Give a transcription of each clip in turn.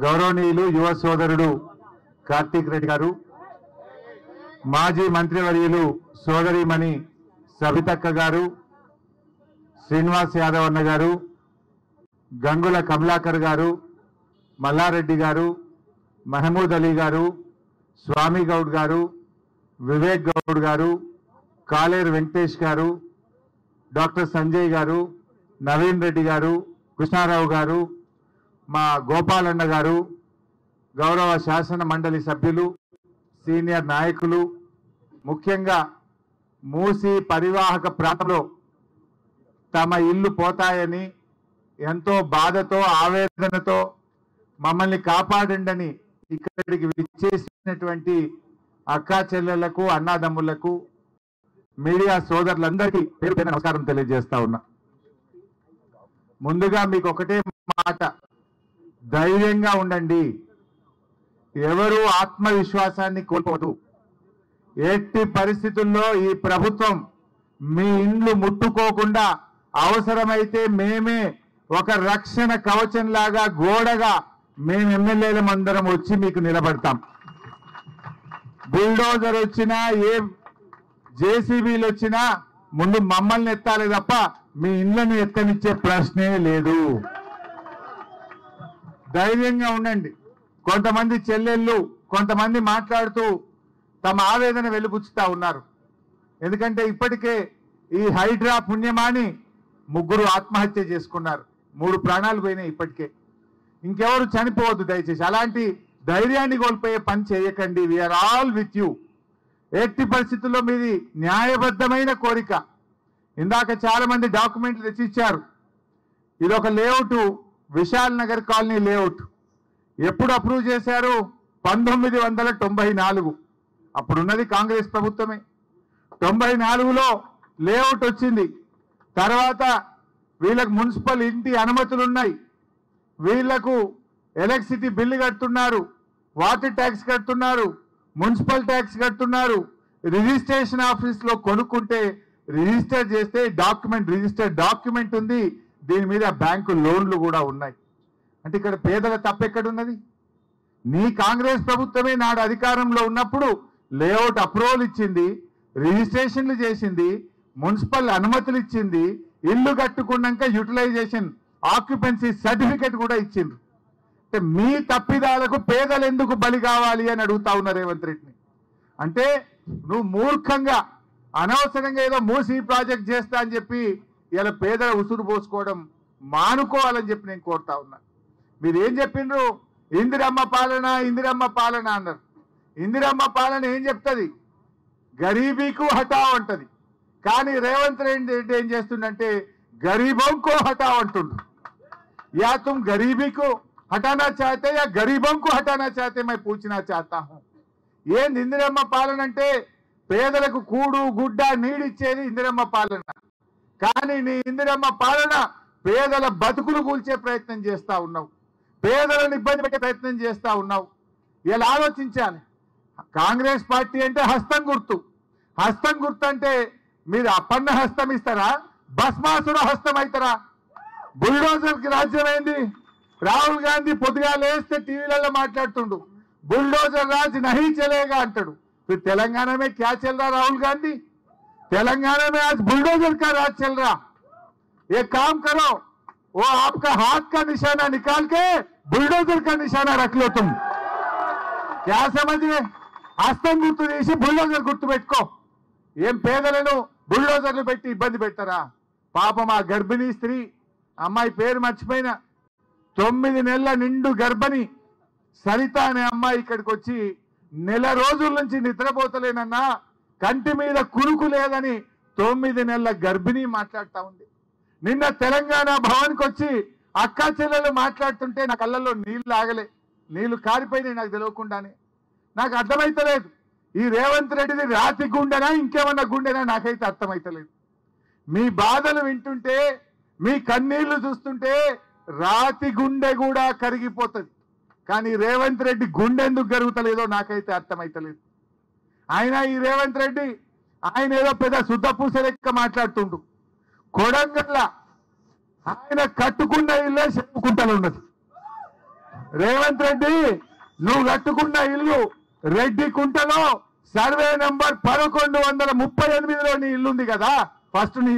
గౌరవనీయులు యువ సోదరుడు కార్తీక్ రెడ్డి గారు, మాజీ మంత్రివర్యులు సోదరిమణి సబితక్క గారు, శ్రీనివాస్ యాదవ్ అన్న గారు, గంగుల కమలాకర్ గారు, మల్లారెడ్డి గారు, మహమూద్ అలీ గారు, స్వామి గౌడ్ గారు, వివేక్ గౌడ్ గారు, కాలేరు వెంకటేష్ గారు, డాక్టర్ సంజయ్ గారు, నవీన్ రెడ్డి గారు, కృష్ణారావు గారు, మా గోపాలన్న గారు, గౌరవ శాసన మండలి సభ్యులు, సీనియర్ నాయకులు, ముఖ్యంగా మూసి పరివాహక ప్రాంతంలో తమ ఇల్లు పోతాయని ఎంతో బాధతో ఆవేదనతో మమ్మల్ని కాపాడండి ఇక్కడికి విచ్చేసినటువంటి అక్కా చెల్లెళ్లకు, అన్నాదమ్ములకు, మీడియా సోదరులందరికీ పేరు పేరు నమస్కారం తెలియజేస్తా ఉన్నా. ముందుగా మీకు ఒకటే మాట, ధైర్యంగా ఉండండి. ఎవరు ఆత్మవిశ్వాసాన్ని కోల్పోదు. ఎట్టి పరిస్థితుల్లో ఈ ప్రభుత్వం మీ ఇండ్లు ముట్టుకోకుండా అవసరమైతే మేమే ఒక రక్షణ కవచంలాగా గోడగా మేము ఎమ్మెల్యేలం అందరం వచ్చి మీకు నిలబడతాం. బుల్డోజర్ వచ్చినా ఏ జేసీబీలు వచ్చినా ముందు మమ్మల్ని ఎత్తాలి తప్ప మీ ఇండ్లను ఎత్తనిచ్చే ప్రశ్నే లేదు. ధైర్యంగా ఉండండి. కొంతమంది చెల్లెళ్ళు కొంతమంది మాట్లాడుతూ తమ ఆవేదన వెలుబుచ్చుతా ఉన్నారు. ఎందుకంటే ఇప్పటికే ఈ హైడ్రా పుణ్యమాని 3 ఆత్మహత్య చేసుకున్నారు. 3 ప్రాణాలు పోయినాయి ఇప్పటికే. ఇంకెవరు చనిపోవద్దు దయచేసి. అలాంటి ధైర్యాన్ని కోల్పోయే పని చేయకండి. We are all with you. ఎట్టి పరిస్థితుల్లో మీది న్యాయబద్ధమైన కోరిక. ఇందాక చాలా మంది డాక్యుమెంట్లు తెచ్చిచ్చారు. ఇదొక layout, Vishal Nagar colony layout. ఎప్పుడు అప్రూవ్ చేశారు? 1994. అప్పుడున్నది కాంగ్రెస్ ప్రభుత్వమే. 94లో లేఅవుట్ వచ్చింది. తర్వాత వీళ్ళకు మున్సిపల్ ఇంటి అనుమతులు ఉన్నాయి. వీళ్లకు ఎలక్ట్రిసిటీ బిల్లు కడుతున్నారు, వాటర్ ట్యాక్స్ కడుతున్నారు, మున్సిపల్ ట్యాక్స్ కడుతున్నారు. రిజిస్ట్రేషన్ ఆఫీస్లో కొనుక్కుంటే రిజిస్టర్ చేస్తే రిజిస్టర్డ్ డాక్యుమెంట్ ఉంది. దీని మీద బ్యాంకు లోన్లు కూడా ఉన్నాయి. అంటే ఇక్కడ పేదల తప్పెక్కడున్నది? నీ కాంగ్రెస్ ప్రభుత్వమే నాడు అధికారంలో ఉన్నప్పుడు లేఅవుట్ అప్రూవల్ ఇచ్చింది, రిజిస్ట్రేషన్లు చేసింది, మున్సిపల్ అనుమతులు ఇచ్చింది, ఇల్లు కట్టుకున్నాక యూటిలైజేషన్ ఆక్యుపెన్సీ సర్టిఫికెట్ కూడా ఇచ్చిండ్రు. అంటే మీ తప్పిదాలకు పేదలు ఎందుకు బలి కావాలి అని అడుగుతా ఉన్నారు రేవంత్ రెడ్డిని. అంటే నువ్వు మూర్ఖంగా అనవసరంగా ఏదో మూసి ప్రాజెక్ట్ చేస్తా అని చెప్పి ఇలా పేదల ఉసురు పోసుకోవడం మానుకోవాలని చెప్పి నేను కోరుతా ఉన్నా. మీరు ఏం చెప్పిండ్రు? ఇందిరమ్మ పాలన, ఇందిరమ్మ పాలన అన్నారు. ఇందిరమ్మ పాలన ఏం చెప్తుంది? గరీబీకు హటావ్ అంటది. కానీ రేవంత్ రెడ్డి ఏం చేస్తుండంటే గరీబోంకో హటావ్ అంటుండ్రు. या तुम गरीबी को हटाना चाहते या गरीबों को हटाना चाहते मैं पूछना चाहता हूं. ये इंदिरम्మ పాలన అంటే పేదలకు కూడు గుడ్డ నీడిచ్చేది ఇందిరమ్మ పాలన. కానీ నీ ఇందిరమ్మ పాలన పేదల బతుకులు కూల్చే ప్రయత్నం చేస్తా ఉన్నావు, పేదలను ఇబ్బంది పెట్టే ప్రయత్నం చేస్తా ఉన్నావు. ఇలా ఆలోచించాలి. కాంగ్రెస్ పార్టీ అంటే హస్తం గుర్తు. హస్తం గుర్తు అంటే మీరు అపన్న హస్తం ఇస్తారా, భస్మాసుర హస్తం అవుతారా? బుల్డోజర్ కి రాజ్యం ఏంది? రాహుల్ గాంధీ పొద్దుగా లేస్తే టీవీలలో మాట్లాడుతుండు, बुलडोजर राज नहीं चलेगा अंटाడు. फिर तेलंगाना में क्या चल रहा राहुल गांधी? तेलंगाना में आज बुलडोजर का राज चल रहा. एक काम करो, वो आपका हाथ का निशाना निकाल के बुलडोजर का निशाना रख लो. तुम क्या समझ गए? हस्తం గుర్తు చేసి బుల్డోజర్ గుర్తు పెట్టుకో. ఏం పేదలను బుల్డోజర్లు పెట్టి ఇబ్బంది పెట్టారా? పాపం ఆ గర్భిణీ స్త్రీ, అమ్మాయి పేరు మర్చిపోయిన, 9 నెలల నిండు గర్భిణి సరిత అనే అమ్మాయి ఇక్కడికి వచ్చి నెల రోజుల నుంచి నిద్రపోతలేనన్నా, కంటి మీద కునుకు లేదని 9 నెలల గర్భిణి మాట్లాడుతూ ఉంది. నిన్న తెలంగాణ భవన్కి వచ్చి అక్కా చెల్లెలు మాట్లాడుతుంటే నా కళ్ళల్లో నీళ్లు ఆగలే, నీళ్లు కారిపోయినాయి నాకు తెలియకుండానే. నాకు అర్థమైతలేదు ఈ రేవంత్ రెడ్డిది రాతి గుండెనా ఇంకేమన్నా గుండెనా నాకైతే అర్థమైతలేదు. మీ బాధలు వింటుంటే, మీ కన్నీళ్లు చూస్తుంటే రాతి గుండె కూడా కరిగిపోతుంది. కానీ రేవంత్ రెడ్డి గుండె ఎందుకు కరుగుతలేదో నాకైతే అర్థమైతలేదు. ఈ రేవంత్ రెడ్డి ఆయన ఏదో పెద్ద శుద్ధపూస లెక్క మాట్లాడుతుండు. కొడంగల్ల ఆయన కట్టుకున్న ఇల్లే చెప్పుకుంటూ ఉన్నది. రేవంత్ రెడ్డి నువ్వు కట్టుకున్న ఇల్లు రెడ్డి కుంటలో సర్వే నంబర్ 1138లో నీ ఇల్లు ఉంది కదా, ఫస్ట్ నీ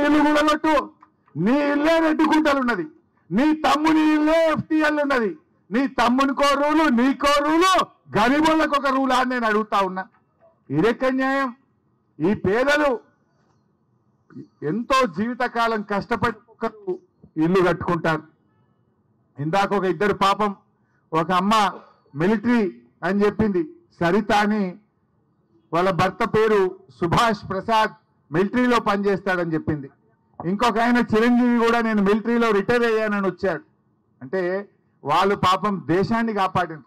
ఇల్లు కూడా కొట్టు. నీ ఇల్లే రెడ్డి కుంటలు ఉన్నది, నీ తమ్ముని ఇల్లే FTL ఉన్నది. నీ తమ్మునికో రూలు, నీకో రూలు, గరీబులకు ఒక రూలా అని నేను అడుగుతా ఉన్నా. ఇదెక్క న్యాయం? ఈ పేదలు ఎంతో జీవితకాలం కష్టపడి ఒకరు ఇల్లు కట్టుకుంటారు. ఇందాక ఒక ఇద్దరు పాపం, ఒక అమ్మ మిలిటరీ అని చెప్పింది, సరిత అని, వాళ్ళ భర్త పేరు సుభాష్ ప్రసాద్, మిలిటరీలో పనిచేస్తాడని చెప్పింది. ఇంకొక ఆయన చిరంజీవి కూడా నేను మిలిటరీలో రిటైర్ అయ్యానని వచ్చాడు. అంటే వాళ్ళు పాపం దేశాన్ని కాపాడారు.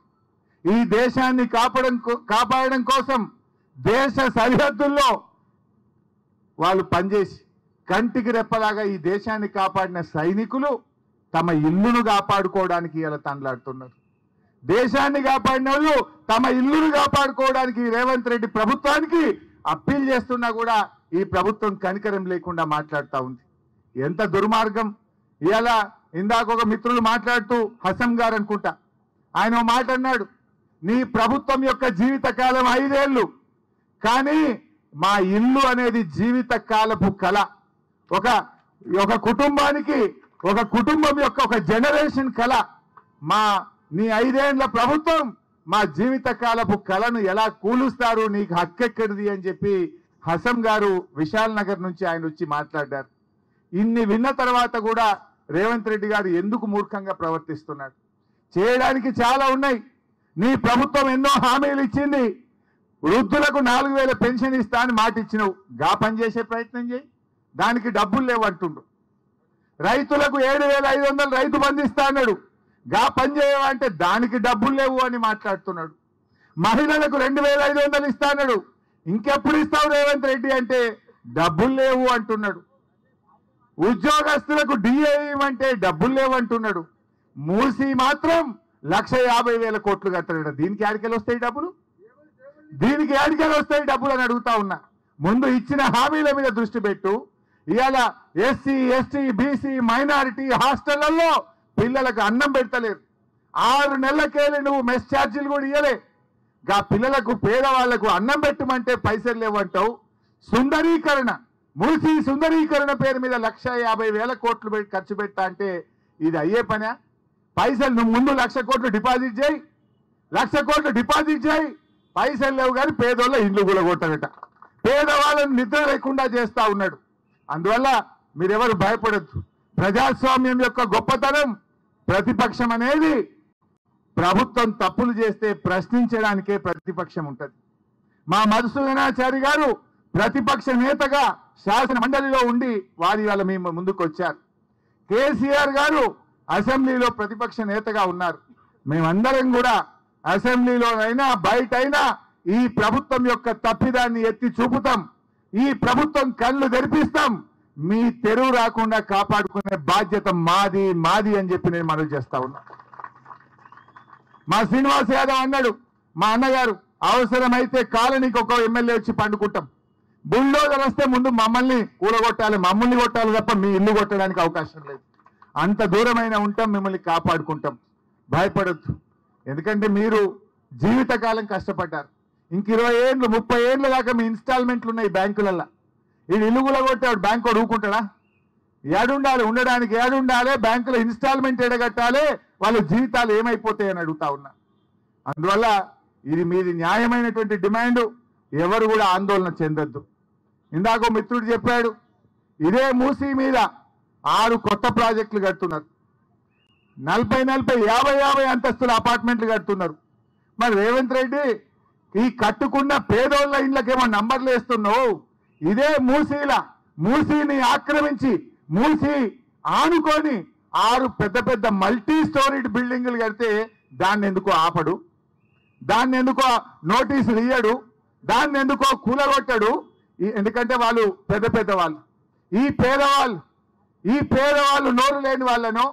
ఈ దేశాన్ని కాపాడడం కోసం దేశ సరిహద్దుల్లో వాళ్ళు పనిచేసి కంటికి రెప్పలాగా ఈ దేశాన్ని కాపాడిన సైనికులు తమ ఇల్లును కాపాడుకోవడానికి ఇలా తండ్లాడుతున్నారు. దేశాన్ని కాపాడిన వాళ్ళు తమ ఇల్లును కాపాడుకోవడానికి రేవంత్ రెడ్డి ప్రభుత్వానికి అప్పీల్ చేస్తున్నా కూడా ఈ ప్రభుత్వం కనికరం లేకుండా మాట్లాడుతూ ఉంది. ఎంత దుర్మార్గం! ఇలా ఇందాక ఒక మిత్రులు మాట్లాడుతూ, హసం గారు అనుకుంటా, ఆయన మాట అన్నాడు, నీ ప్రభుత్వం యొక్క జీవితకాలం 5 ఏళ్ళు, కానీ మా ఇల్లు అనేది జీవితకాలపు కళ. ఒక కుటుంబానికి, ఒక కుటుంబం యొక్క ఒక జనరేషన్ కళ. నీ 5 ఏళ్ల ప్రభుత్వం మా జీవితకాలపు కళను ఎలా కూలుస్తారు, నీకు హక్కెక్కడిది అని చెప్పి హసం గారు విశాల్ నగర్ నుంచి ఆయన వచ్చి మాట్లాడారు. ఇన్ని విన్న తర్వాత కూడా రేవంత్ రెడ్డి గారు ఎందుకు మూర్ఖంగా ప్రవర్తిస్తున్నాడు? చేయడానికి చాలా ఉన్నాయి. నీ ప్రభుత్వం ఎన్నో హామీలు ఇచ్చింది. వృద్ధులకు 4000 పెన్షన్ ఇస్తా అని మాట ఇచ్చినవు, గా పని చేసే ప్రయత్నం చేయి. దానికి డబ్బులు లేవు అంటుండు. రైతులకు 7500 రైతు బంధు ఇస్తా అన్నాడు, గా పని చేయవంటే దానికి డబ్బులు లేవు అని మాట్లాడుతున్నాడు. మహిళలకు 2500 ఇస్తా అన్నాడు, ఇంకెప్పుడు ఇస్తావు రేవంత్ రెడ్డి అంటే డబ్బులు లేవు అంటున్నాడు. ఉద్యోగస్తులకు డిఏ అంటే డబ్బులు లేవు అంటున్నాడు. మూసి మాత్రం 1,50,000 కోట్లు కట్టాడు. దీనికి ఏడికెళ్ళి వస్తాయి డబ్బులు? దీనికి ఏడికెళ్ళి వస్తాయి డబ్బులు అని అడుగుతా ఉన్నా. ముందు ఇచ్చిన హామీల మీద దృష్టి పెట్టు. ఇవాళ ఎస్సీ, ఎస్టీ, బీసీ, మైనారిటీ హాస్టళ్లలో పిల్లలకు అన్నం పెడతలేరు. 6 నెలలకేళ్ళి నువ్వు మెస్ ఛార్జీలు కూడా ఇవ్వలే. గా పిల్లలకు, పేదవాళ్లకు అన్నం పెట్టమంటే పైసలు లేవంటావు. సుందరీకరణ, మూసీ సుందరీకరణ పేరు మీద 1,50,000 కోట్లు ఖర్చు పెట్టా అంటే ఇది అయ్యే పనా? పైసలు నువ్వు ముందు 1,00,000 కోట్లు డిపాజిట్ చేయి, 1,00,000 కోట్లు డిపాజిట్ చేయి. పైసలు లేవు కానీ పేదోళ్ళ ఇండ్లు కూలగొట్టడట, పేదవాళ్ళని నిద్ర లేకుండా చేస్తా ఉన్నాడు. అందువల్ల మీరెవరు భయపడద్దు. ప్రజాస్వామ్యం యొక్క గొప్పతనం, ప్రతిపక్షం అనేది ప్రభుత్వం తప్పులు చేస్తే ప్రశ్నించడానికే ప్రతిపక్షం ఉంటుంది. మా మధుసూదనాచారి గారు ప్రతిపక్ష నేతగా శాసన మండలిలో ఉండి వారి వాళ్ళ మేము ముందుకు వచ్చారు. కేసీఆర్ గారు అసెంబ్లీలో ప్రతిపక్ష నేతగా ఉన్నారు. మేమందరం కూడా అసెంబ్లీలోనైనా బయటైనా ఈ ప్రభుత్వం యొక్క తప్పిదాన్ని ఎత్తి చూపుతాం. ఈ ప్రభుత్వం కళ్ళు తెరిపిస్తాం. మీ తెరువు రాకుండా కాపాడుకునే బాధ్యత మాది అని చెప్పి నేను మనవి చేస్తా ఉన్నా. మా శ్రీనివాస్ యాదవ్ అన్నాడు, మా అన్నగారు, అవసరమైతే కాలనీకి ఒక ఎమ్మెల్యే వచ్చి పండుకుంటాం. బుల్డోజర్ వస్తే ముందు మమ్మల్ని కూలగొట్టాలి, మమ్మల్ని కొట్టాలి తప్ప మీ ఇల్లు కొట్టడానికి అవకాశం లేదు. అంత దూరమైన ఉంటాం, మిమ్మల్ని కాపాడుకుంటాం. భయపడొద్దు. ఎందుకంటే మీరు జీవితకాలం కష్టపడ్డారు. ఇంక 20 ఏళ్ళు 30 ఏళ్ళ దాకా మీ ఇన్స్టాల్మెంట్లు ఉన్నాయి బ్యాంకులల్లో. ఈ ఇల్లు కూలగొట్టాడు, బ్యాంకు ఊరుకుంటాడా? ఏడుండాలి, ఉండడానికి ఏడుండాలి, బ్యాంకులో ఇన్స్టాల్మెంట్ ఎడగట్టాలి, వాళ్ళ జీవితాలు ఏమైపోతాయని అడుగుతా ఉన్నా. అందువల్ల ఇది మీది న్యాయమైనటువంటి డిమాండ్, ఎవరు కూడా ఆందోళన చెందొద్దు. ఇందాక మిత్రుడు చెప్పాడు, ఇదే మూసీ మీద 6 కొత్త ప్రాజెక్టులు కడుతున్నారు. 40, 50 అంతస్తుల అపార్ట్మెంట్లు కడుతున్నారు. మరి రేవంత్ రెడ్డి ఈ కట్టుకున్న పేదోళ్ళ ఇండ్లకేమో నంబర్లు వేస్తున్నావు. ఇదే మూసీని ఆక్రమించి, మూసీ ఆనుకొని 6 పెద్ద మల్టీ స్టోరీడ్ బిల్డింగులు కడితే దాన్ని ఎందుకో ఆపడు, దాన్ని ఎందుకో నోటీసులు ఇయ్యడు, దాన్ని ఎందుకో కూలగొట్టాడు. ఎందుకంటే వాళ్ళు పెద్ద వాళ్ళు. ఈ పేదవాళ్ళు నోరు లేని వాళ్ళను,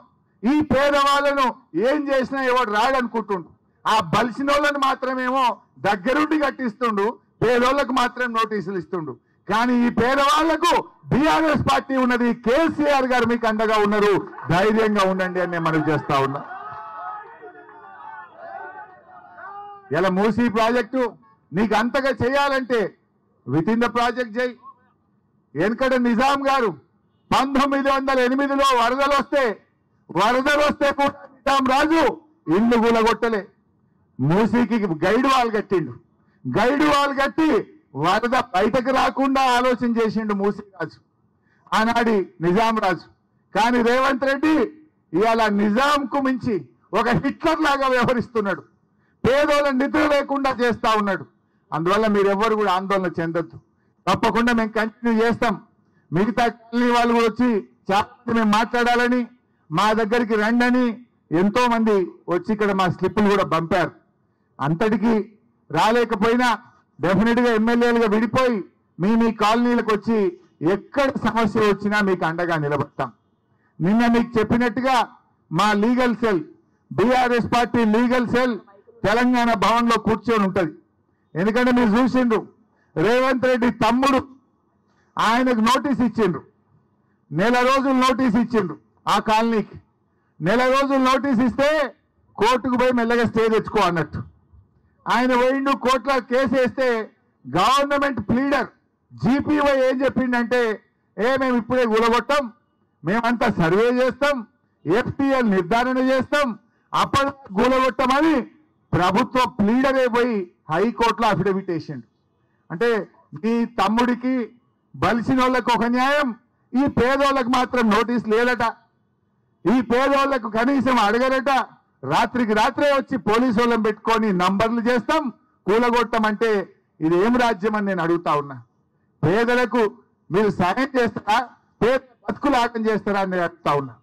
ఈ పేదవాళ్ళను ఏం చేసినా ఎవడు రాడనుకుంటుండు. ఆ బలిసినోళ్ళను మాత్రమేమో దగ్గరుండి కట్టిస్తుండు, పేదోళ్ళకు మాత్రం నోటీసులు ఇస్తుండు. కానీ ఈ పేదవాళ్లకు బీఆర్ఎస్ పార్టీ ఉన్నది, కేసీఆర్ గారు మీకు అండగా ఉన్నారు, ధైర్యంగా ఉండండి అని నేను మనవి చేస్తా ఉన్నా. ఇలా మూసీ ప్రాజెక్టు నీకు అంతగా చేయాలంటే విత్ ఇన్ ద ప్రాజెక్ట్ చేయి. వెనకడ నిజాం గారు 1908లో వరదలు వస్తే కూడా నిజాం రాజు ఇల్లు కూలగొట్టలే, మూసీకి గైడ్ వాల్ కట్టిండు. గైడ్ వాల్ కట్టి వరద బయటకు రాకుండా ఆలోచన చేసిండు మూసీ రాజు, ఆనాడి నిజాం రాజు. కానీ రేవంత్ రెడ్డి ఇవాళ నిజాంకు మించి ఒక హిట్లర్ లాగా వ్యవహరిస్తున్నాడు, పేదోళ్ళని నిద్ర లేకుండా చేస్తా ఉన్నాడు. అందువల్ల మీరెవ్వరు కూడా ఆందోళన చెందొద్దు, తప్పకుండా మేము కంటిన్యూ చేస్తాం. మిగతా కాలనీ వాళ్ళు కూడా వచ్చి చాలా మేము మాట్లాడాలని మా దగ్గరికి రండని ఎంతో మంది వచ్చి ఇక్కడ మా స్లిప్పులు కూడా పంపారు. అంతటికి రాలేకపోయినా డెఫినెట్గా ఎమ్మెల్యేలుగా విడిపోయి మీ కాలనీలకు వచ్చి ఎక్కడ సమస్య వచ్చినా మీకు అండగా నిలబడతాం. నిన్న మీకు చెప్పినట్టుగా మా legal cell, BRS party legal cell Telangana భవన్లో కూర్చొని ఉంటుంది. ఎందుకంటే మీరు చూసిండ్రు రేవంత్ రెడ్డి తమ్ముడు ఆయనకు నోటీస్ ఇచ్చిండ్రు, నెల రోజులు నోటీస్ ఇచ్చిండ్రు. ఆ కాలనీకి నెల రోజులు నోటీస్ ఇస్తే కోర్టుకు పోయి మెల్లగా స్టే తెచ్చుకో అన్నట్టు ఆయన పోయిండు. కోర్టులో కేసు వేస్తే గవర్నమెంట్ ప్లీడర్ జీపీవై ఏం చెప్పిండంటే, మేము ఇప్పుడే కూలగొట్టాం, మేమంతా సర్వే చేస్తాం, ఎఫ్టీఎల్ నిర్ధారణ చేస్తాం, అప్పటి కూలగొట్టమని ప్రభుత్వ ప్లీడరే పోయి హైకోర్టులో అఫిడవిట్ వేసిండు. అంటే మీ తమ్ముడికి బలిసిన వాళ్ళకు ఒక న్యాయం, ఈ పేదోళ్ళకు మాత్రం నోటీస్ లేదట, ఈ పేదోళ్లకు కనీసం అడగరట. రాత్రికి రాత్రే వచ్చి పోలీసు వాళ్ళని పెట్టుకొని నంబర్లు చేస్తాం, కూలగొట్టమంటే ఇది ఏం రాజ్యం అని నేను అడుగుతా ఉన్నా. పేదలకు మీరు సాయం చేస్తారా, పేద బతుకులు ఆటం చేస్తారా అని నేను అడుగుతా ఉన్నా.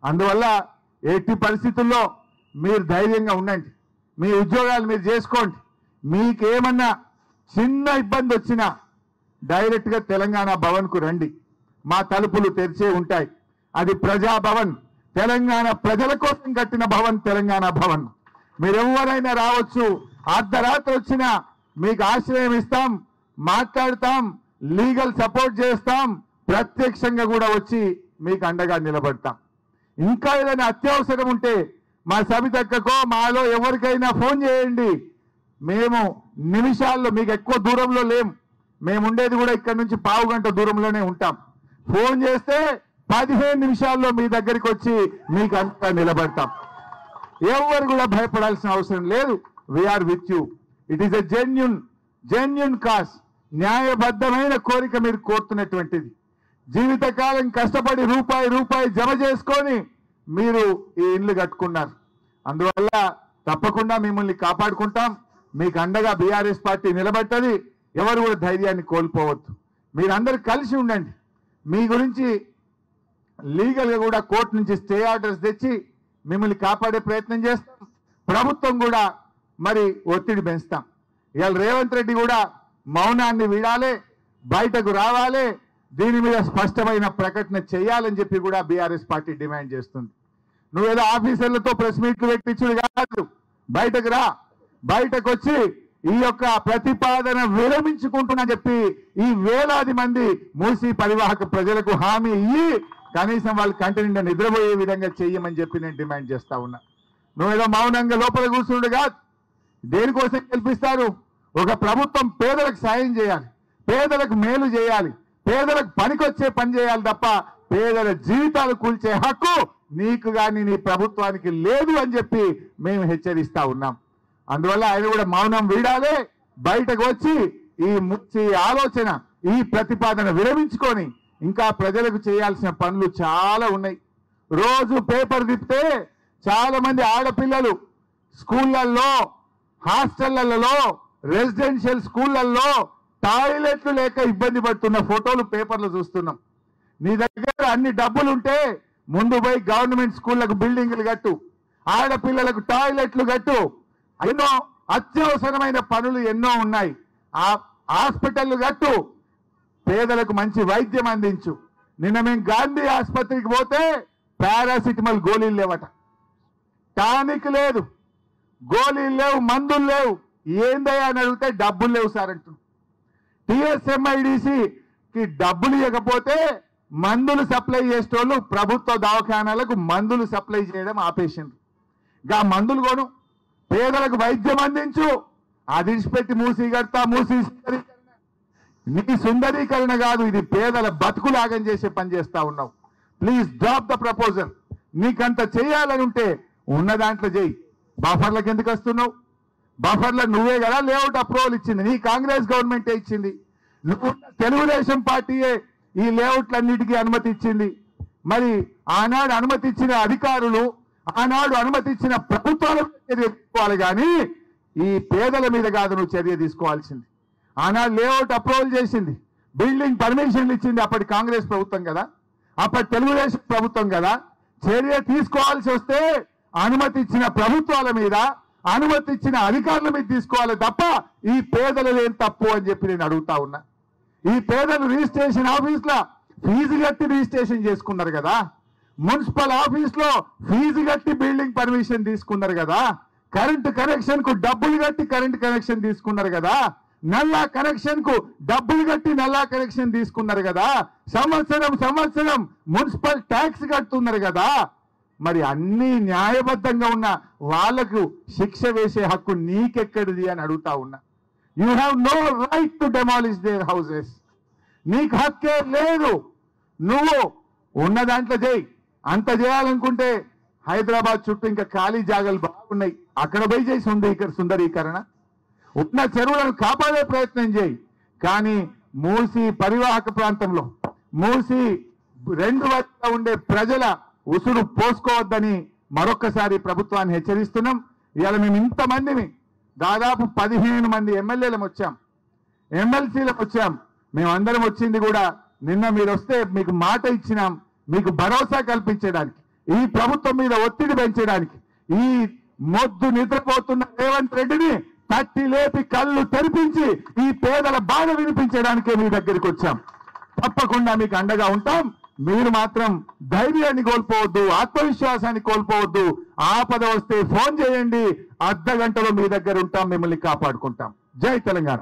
అందువల్ల ఎట్టి పరిస్థితుల్లో మీరు ధైర్యంగా ఉండండి, మీ ఉద్యోగాలు మీరు చేసుకోండి. మీకేమన్నా చిన్న ఇబ్బంది వచ్చినా డైరెక్ట్గా తెలంగాణ భవన్కు రండి, మా తలుపులు తెరిచే ఉంటాయి. అది ప్రజాభవన్, తెలంగాణ ప్రజల కోసం కట్టిన భవన్, తెలంగాణ భవన్. మీరెవరైనా రావచ్చు, అర్ధరాత్రి వచ్చినా మీకు ఆశ్రయం ఇస్తాం, మాట్లాడతాం, లీగల్ సపోర్ట్ చేస్తాం, ప్రత్యక్షంగా కూడా వచ్చి మీకు అండగా నిలబడతాం. ఇంకా ఏదైనా అత్యవసరం ఉంటే మా సబితక్కకో మాలో ఎవరికైనా ఫోన్ చేయండి. మేము నిమిషాల్లో, మీకు ఎక్కువ దూరంలో లేం, మేము ఉండేది కూడా ఇక్కడ నుంచి పావు గంట దూరంలోనే ఉంటాం. ఫోన్ చేస్తే 15 నిమిషాల్లో మీ దగ్గరికి వచ్చి మీకు అంతా నిలబడతాం. ఎవరు కూడా భయపడాల్సిన అవసరం లేదు. We are with you. It is a genuine cause, న్యాయబద్ధమైన కోరిక మీరు కోరుతున్నటువంటిది. జీవితకాలం కష్టపడి రూపాయి జమ చేసుకొని మీరు ఈ ఇల్లు కట్టుకున్నారు. అందువల్ల తప్పకుండా మిమ్మల్ని కాపాడుకుంటాం, మీకు అండగా బీఆర్ఎస్ పార్టీ నిలబడ్డది. ఎవరు కూడా ధైర్యాన్ని కోల్పోవద్దు. మీరందరూ కలిసి ఉండండి. మీ గురించి లీగల్గా కూడా కోర్టు నుంచి స్టే ఆర్డర్స్ తెచ్చి మిమ్మల్ని కాపాడే ప్రయత్నం చేస్తాం. ప్రభుత్వం కూడా మరి ఒత్తిడి పెంచుతాం. ఇవాళ రేవంత్ రెడ్డి కూడా మౌనాన్ని వీడాలి, బయటకు రావాలి, దీని మీద స్పష్టమైన ప్రకటన చేయాలని చెప్పి కూడా బీఆర్ఎస్ పార్టీ డిమాండ్ చేస్తుంది. నువ్వేదో ఆఫీసర్లతో ప్రెస్ మీట్లు పెట్టించుడు కాదు, బయటకు రా, బయటకు వచ్చి ఈ యొక్క ప్రతిపాదన విరమించుకుంటున్నా చెప్పి ఈ వేలాది మంది మూసీ పరివాహక ప్రజలకు హామీ ఇయ్యి కనీసం వాళ్ళు కంటి నిండా నిద్రపోయే విధంగా చెయ్యమని చెప్పి నేను డిమాండ్ చేస్తా ఉన్నా. నువ్వేదో మౌనంగా లోపల కూర్చుండు కాదు. దేనికోసం గెలిపిస్తారు? ఒక ప్రభుత్వం పేదలకు సాయం చేయాలి, పేదలకు మేలు చేయాలి, పేదలకు పనికొచ్చే పని చేయాలి తప్ప పేదల జీవితాలు కూల్చే హక్కు నీకు కానీ నీ ప్రభుత్వానికి లేదు అని చెప్పి మేము హెచ్చరిస్తా ఉన్నాం. అందువల్ల ఆయన కూడా మౌనం వీడాలి, బయటకు వచ్చి ఈ ఆలోచన, ఈ ప్రతిపాదన విరమించుకొని ఇంకా ప్రజలకు చేయాల్సిన పనులు చాలా ఉన్నాయి. రోజు పేపర్ తిప్పితే చాలా మంది ఆడపిల్లలు స్కూళ్ళల్లో, హాస్టళ్లలో, రెసిడెన్షియల్ స్కూళ్ళల్లో టాయిలెట్లు లేక ఇబ్బంది పడుతున్న ఫోటోలు పేపర్లు చూస్తున్నాం. నీ దగ్గర అన్ని డబ్బులుంటే ముందు పోయి గవర్నమెంట్ స్కూళ్లకు బిల్డింగ్లు కట్టు, ఆడపిల్లలకు టాయిలెట్లు కట్టు, ఎన్నో అత్యవసరమైన పనులు ఎన్నో ఉన్నాయి. ఆ హాస్పిటల్ కట్టు, పేదలకు మంచి వైద్యం అందించు. నిన్న మేము గాంధీ ఆసుపత్రికి పోతే పారాసిటమాల్ గోళీలు లేవట, టానిక్ లేదు, గోళీలు లేవు, మందులు లేవు. ఏందయ్యా అని అడిగితే డబ్బులు లేవు సార్ అంటూ. టిఎస్ఎంఐడిసి కి డబ్బులు ఇవ్వకపోతే మందులు సప్లై చేసేటోళ్ళు ప్రభుత్వ దవాఖానాలకు మందులు సప్లై చేయడం ఆపేసిండ్రు. గా మందులు కొను, పేదలకు వైద్యం అందించు, అది విడిచిపెట్టి మూసి కడతా, మూసి సుందరీకరణ. నీ సుందరీకరణ కాదు, ఇది పేదల బతుకులాగం చేసే పని చేస్తా ఉన్నావు. Please drop the proposal. నీకంత చేయాలని ఉంటే ఉన్న దాంట్లో చేయి. బఫర్లకు ఎందుకు వస్తున్నావు? బఫర్లో నువ్వే కదా లేఅవుట్ అప్రూవల్ ఇచ్చింది, నీ కాంగ్రెస్ గవర్నమెంటే ఇచ్చింది. నువ్వు తెలుగుదేశం పార్టీయే ఈ లేఅవుట్లన్నిటికీ అనుమతి ఇచ్చింది. మరి ఆనాడు అనుమతి ఇచ్చిన అధికారులు, ఆనాడు అనుమతి ఇచ్చిన ప్రభుత్వాల చర్య తీసుకోవాలి, కానీ ఈ పేదల మీద కాదు నువ్వు చర్య తీసుకోవాల్సింది. ఆనాడు లేఅవుట్ అప్రూవల్ చేసింది, బిల్డింగ్ పర్మిషన్లు ఇచ్చింది అప్పటి కాంగ్రెస్ ప్రభుత్వం కదా, అప్పటి తెలుగుదేశం ప్రభుత్వం కదా. చర్య తీసుకోవాల్సి వస్తే అనుమతి ఇచ్చిన ప్రభుత్వాల మీద, అనుమతి ఇచ్చిన అధికారుల మీద తీసుకోవాలి తప్ప ఈ పేదలు ఏం తప్పు అని చెప్పి నేను అడుగుతా ఉన్నా. ఈ పేదలు రిజిస్ట్రేషన్ ఆఫీస్లో ఫీజు కట్టి రిజిస్ట్రేషన్ చేసుకున్నారు కదా, మున్సిపల్ ఆఫీస్లో ఫీజు కట్టి బిల్డింగ్ పర్మిషన్ తీసుకున్నారు కదా, కరెంటు కనెక్షన్ కు డబ్బులు కట్టి కరెంట్ కనెక్షన్ తీసుకున్నారు కదా, నల్లా కనెక్షన్ కు డబ్బులు కట్టి నల్లా కనెక్షన్ తీసుకున్నారు కదా, సంవత్సరం మున్సిపల్ ట్యాక్స్ కడుతున్నారు కదా. మరి అన్ని న్యాయబద్ధంగా ఉన్న వాళ్లకు శిక్ష వేసే హక్కు నీకెక్కడిది అని అడుగుతా ఉన్నా. You have no right to demolish their houses. నీకు హక్కే లేదు. నువ్వు ఉన్న దాంట్లో చేయి. అంత చేయాలనుకుంటే హైదరాబాద్ చుట్టూ ఇంకా ఖాళీ జాగాలు బాగున్నాయి, అక్కడ పోయి చేయి సుందరీకరణ. ఉన్న చెరువులను కాపాడే ప్రయత్నం చేయి. కానీ మూసి పరివాహక ప్రాంతంలో, మూసి రెండు వైపులా ఉండే ప్రజల ఉసురు పోసుకోవద్దని మరొక్కసారి ప్రభుత్వాన్ని హెచ్చరిస్తున్నాం. ఇవాళ మేము ఇంతమందిని, దాదాపు 15 మంది ఎమ్మెల్యేలం వచ్చాం, ఎమ్మెల్సీలకు వచ్చాం. మేమందరం వచ్చింది కూడా నిన్న మీరు వస్తే మీకు మాట ఇచ్చినాం, మీకు భరోసా కల్పించడానికి, ఈ ప్రభుత్వం మీద ఒత్తిడి పెంచడానికి, ఈ మొద్దు నిద్రపోతున్న రేవంత్ రెడ్డిని తట్టి లేపి కళ్ళు తెరిపించి ఈ పేదల బాధ వినిపించడానికే మీ దగ్గరికి వచ్చాం. తప్పకుండా మీకు అండగా ఉంటాం. మీరు మాత్రం ధైర్యాన్ని కోల్పోవద్దు, ఆత్మవిశ్వాసాన్ని కోల్పోవద్దు. ఆపద వస్తే ఫోన్ చేయండి, అర్ధ గంటలో మీ దగ్గర ఉంటాం, మిమ్మల్ని కాపాడుకుంటాం. జై తెలంగాణ.